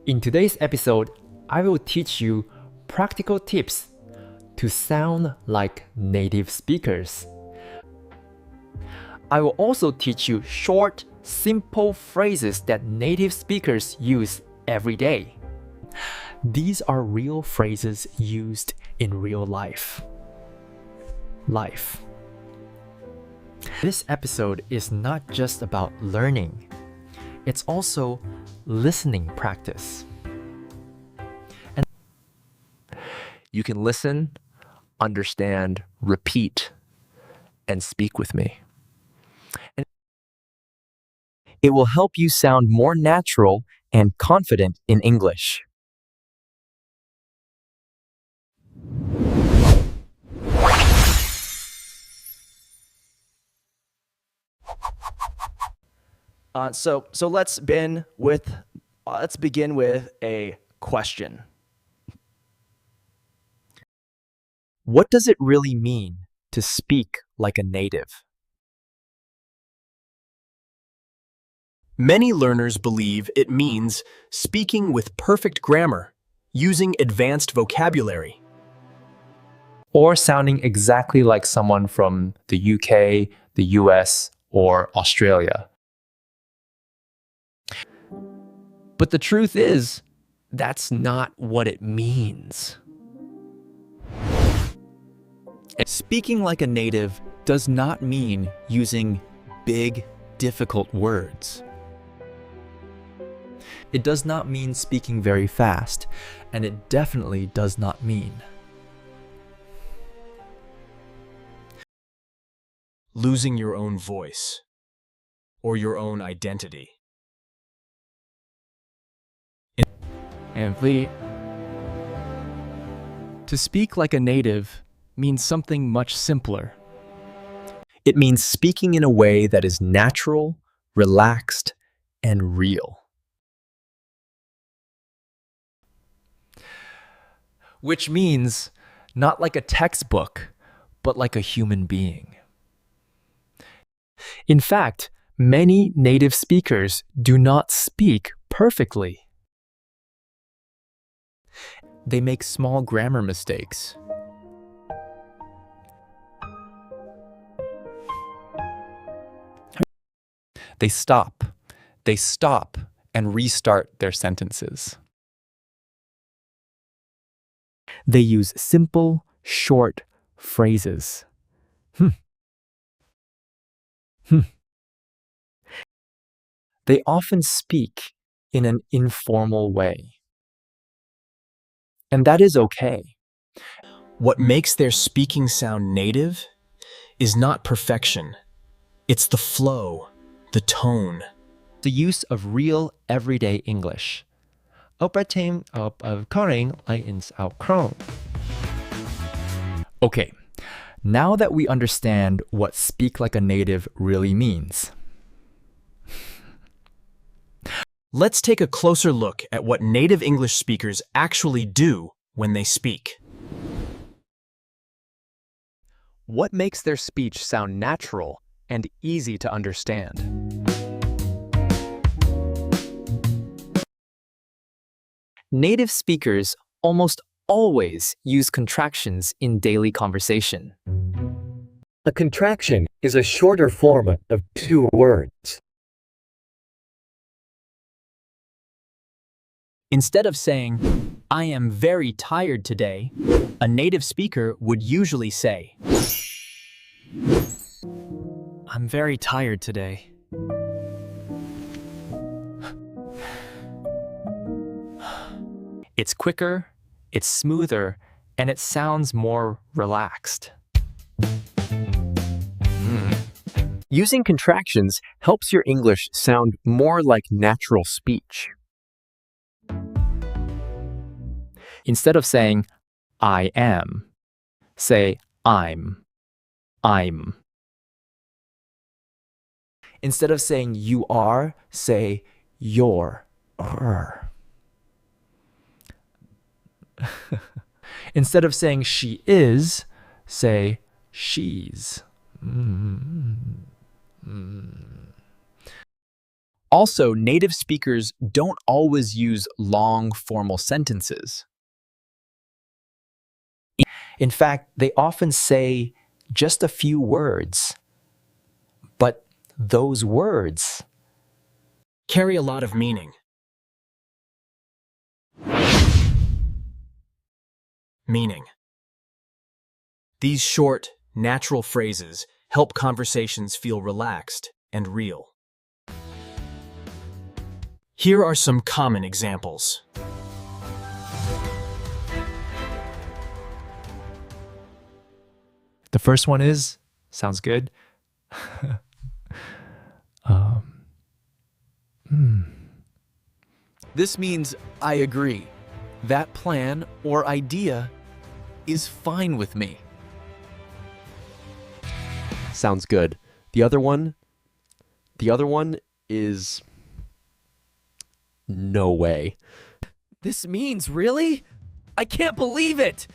In today's episode, I will teach you practical tips to sound like native speakers. I will also teach you short, simple phrases that native speakers use every day. These are real phrases used in real life. This episode is not just about learning. It's also listening practice. And you can listen, understand, repeat, and speak with me. And it will help you sound more natural and confident in English. So let's begin with a question. What does it really mean to speak like a native? Many learners believe it means speaking with perfect grammar, using advanced vocabulary, Or sounding exactly like someone from the UK, the US, or Australia. But the truth is, that's not what it means. Speaking like a native does not mean using big, difficult words. It does not mean speaking very fast, and it definitely does not mean losing your own voice or your own identity. To speak like a native means something much simpler. It means speaking in a way that is natural, relaxed, and real. Which means not like a textbook, but like a human being. In fact, many native speakers do not speak perfectly. They make small grammar mistakes. They stop and restart their sentences. They use simple, short phrases. They often speak in an informal way. And that is okay. What makes their speaking sound native is not perfection. It's the flow, the tone. The use of real everyday English. Okay, now that we understand what speak like a native really means, Let's take a closer look at what native English speakers actually do when they speak. what makes their speech sound natural and easy to understand? Native speakers almost always use contractions in daily conversation. A contraction is a shorter form of two words. Instead of saying, "I am very tired today," a native speaker would usually say, "I'm very tired today." It's quicker, it's smoother, and it sounds more relaxed. Using contractions helps your English sound more like natural speech. Instead of saying, I am, say, I'm. Instead of saying you are, say you're. Instead of saying she is, say she's. Also, native speakers don't always use long formal sentences. In fact, they often say just a few words. But those words Carry a lot of meaning. Meaning. These short, natural phrases help conversations feel relaxed and real. Here are some common examples. The first one is, sounds good. This means I agree. That plan or idea is fine with me. Sounds good. The other one is no way. This means really? I can't believe it!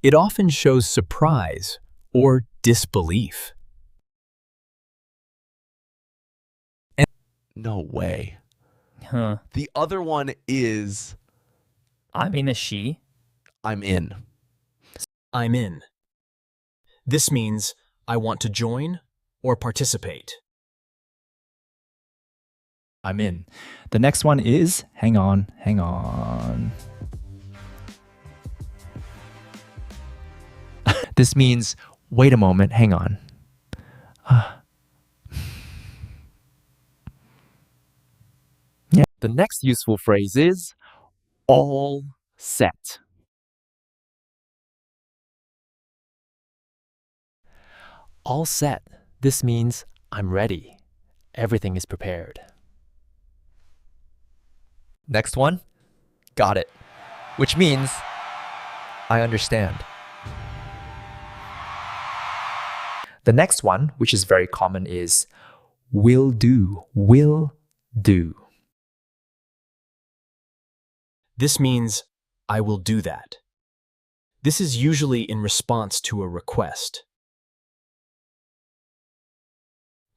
It often shows surprise or disbelief. No way. Huh. The other one is I'm in a she. I'm in. I'm in. This means I want to join or participate. I'm in. The next one is hang on. This means, wait a moment, hang on. The next useful phrase is all set. All set. This means I'm ready. Everything is prepared. Next one, got it. Which means I understand. The next one, which is very common, is will do. Will do. This means I will do that. This is usually in response to a request.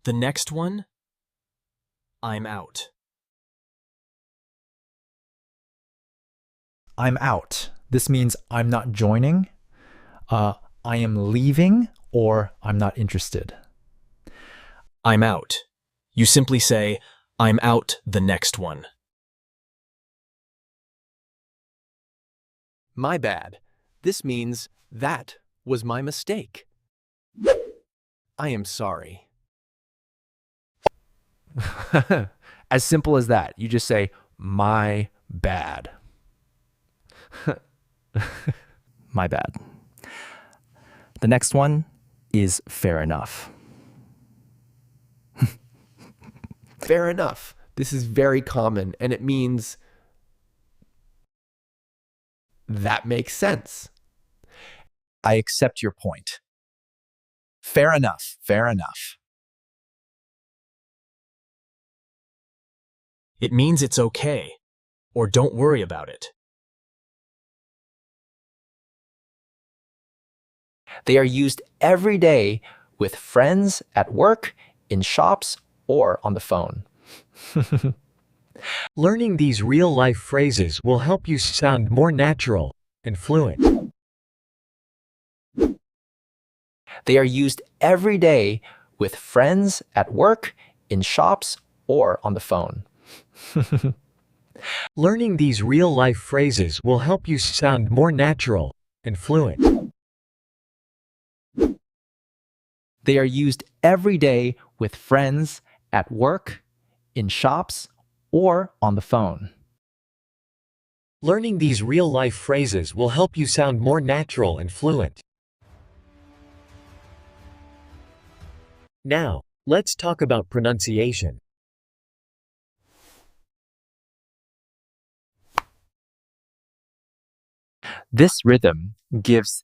The next one, I'm out. I'm out. This means I'm not joining, I am leaving, or I'm not interested. I'm out. You simply say, I'm out the next one. My bad. This means that was my mistake. I am sorry. As simple as that. You just say, my bad. My bad. The next one is fair enough. Fair enough. This is very common, and it means that makes sense. I accept your point. Fair enough. It means it's okay, or don't worry about it. They are used every day with friends, at work, in shops, or on the phone. Learning these real-life phrases will help you sound more natural and fluent. They are used every day with friends, at work, in shops, or on the phone. Learning these real-life phrases will help you sound more natural and fluent. They are used every day with friends, at work, in shops, or on the phone. Learning these real-life phrases will help you sound more natural and fluent. Now, let's talk about pronunciation. This rhythm gives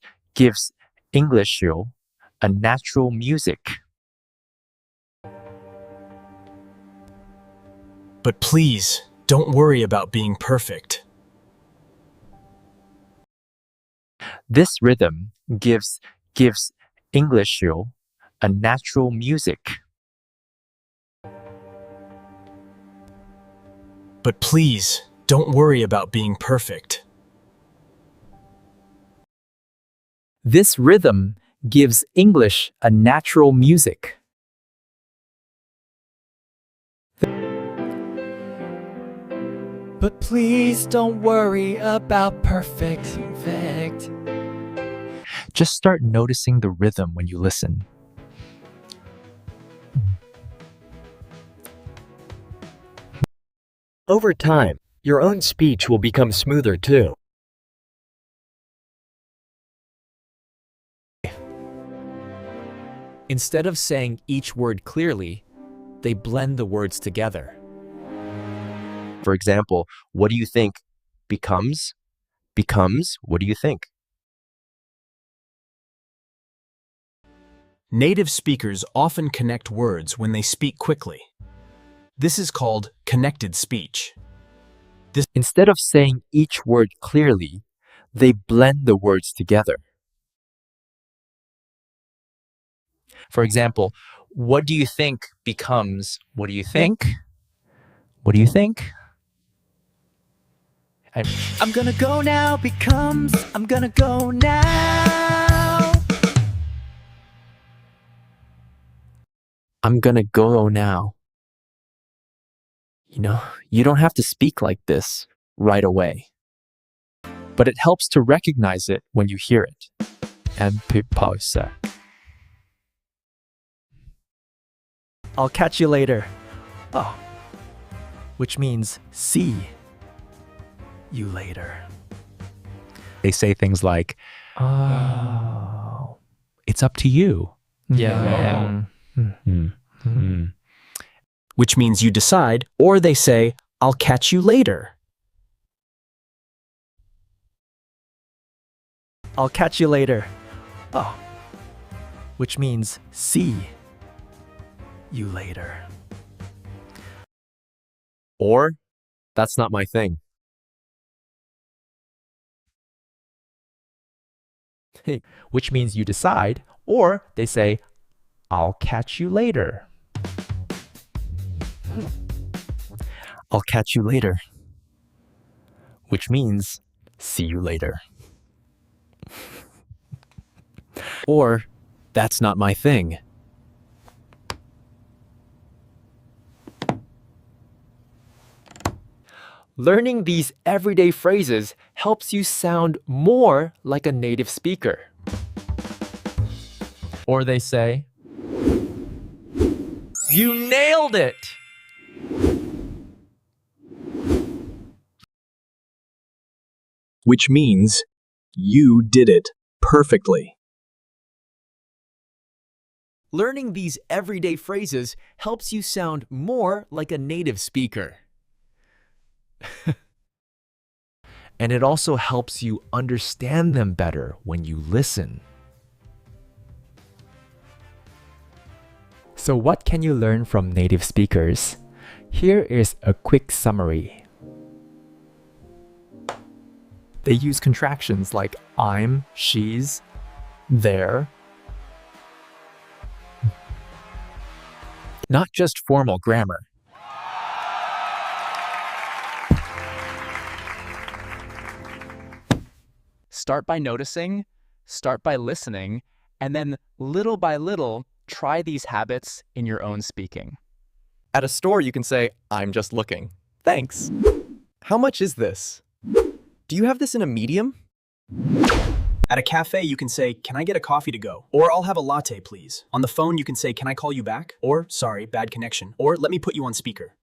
English a natural music. But please, don't worry about being perfect. This rhythm gives English a natural music. But please, don't worry about being perfect. This rhythm gives English a natural music. But please don't worry about perfect. Just start noticing the rhythm when you listen. Over time, your own speech will become smoother too. Instead of saying each word clearly, they blend the words together. For example, what do you think becomes what do you think? Native speakers often connect words when they speak quickly. This is called connected speech. Instead of saying each word clearly, they blend the words together. For example, what do you think becomes what do you think? What do you think? I'm gonna go now becomes I'm gonna go now. I'm gonna go now. You know, you don't have to speak like this right away. But it helps to recognize it when you hear it. And pause. I'll catch you later. Oh. Which means see you later. They say things like, oh, it's up to you. Yeah. Which means you decide, or they say, I'll catch you later. I'll catch you later. Oh. Which means see you later. Or, that's not my thing. Which means you decide, or they say, I'll catch you later. I'll catch you later. Which means see you later. Or, that's not my thing. Learning these everyday phrases helps you sound more like a native speaker. Or they say, you nailed it! Which means you did it perfectly. Learning these everyday phrases helps you sound more like a native speaker. And it also helps you understand them better when you listen. So what can you learn from native speakers? Here is a quick summary. They use contractions like I'm, she's, they're. Not just formal grammar. Start by noticing, start by listening, and then little by little, try these habits in your own speaking. At a store, you can say, I'm just looking. Thanks. How much is this? Do you have this in a medium? At a cafe, you can say, can I get a coffee to go? Or I'll have a latte, please. On the phone, you can say, can I call you back? Or, sorry, bad connection. Or let me put you on speaker.